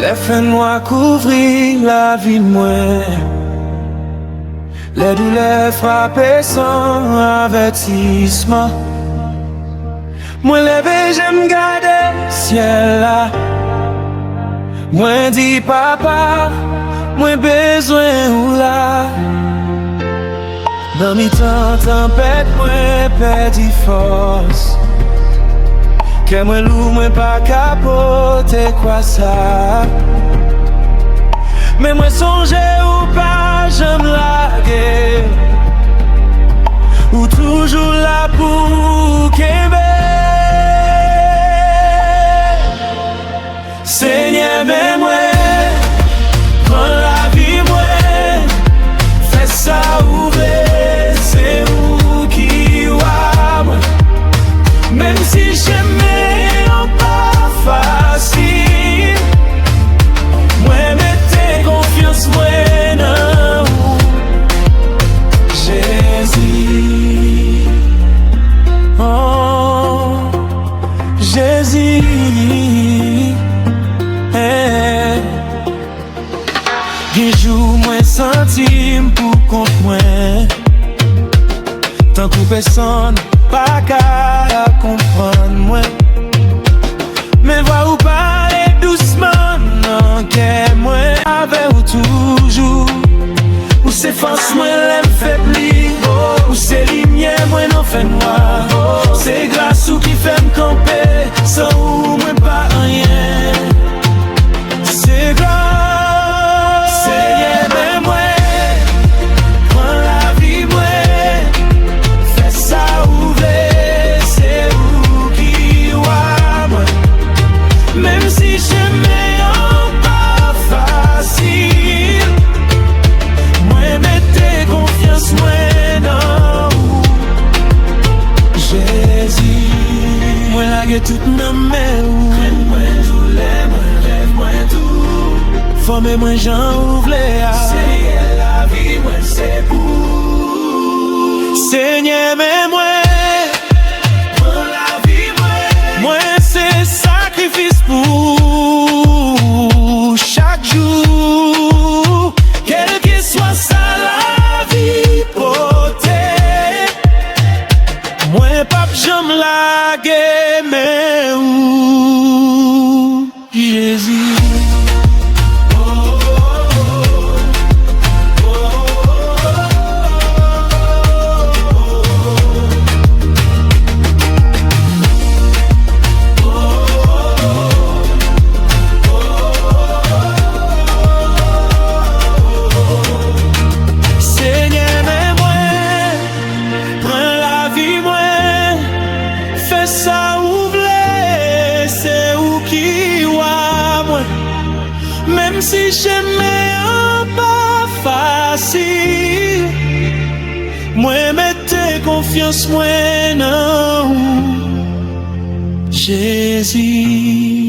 Les faits noirs couvrir la vie de moi. Les douleurs frappées sans avertissement. Moi levé, j'aime garder ciel là. Moi dis papa, moi besoin ou là. Dans mi temps tempête, moi perdu force. Que moi lourd, moi pas capoter quoi ça. Mais moi songer ou pas, j'aime laguer. Ou toujours là pour qu'aimer. Seigneur, mais moi, prends la vie, moi, fais ça ouvrir, c'est où qui va, moi. Même si j'aimais pas facile, moi, mettez confiance, moi, non, Jésus. Oh, Jésus. Des jours moins centime pour compte moi. Tant que personne pas qu'à comprendre moi. Mais vois ou parler doucement, non qu'est moi. Avec ou toujours. Ou c'est force moi l'aime faiblir. Ou c'est lumière moi non fait noir. C'est grâce ou qui fait me camper. Sans ou moi pas rien. C'est grâce. Même si j'aimais pas facile, moi mettez confiance moi dans Jésus. Moi lague tout dans mes ou moi tout les moi rêve moi tout. Forme moi j'en ouvre les a. C'est la vie moi c'est pour. Seigneur mais moi pour chaque jour, quel que soit ça la vie potée. Moi pape j'aime la mais où Jésus. Ça ouvre, c'est où qui va moi. Même si j'aimais pas facile, moi mettez confiance moi non Jésus.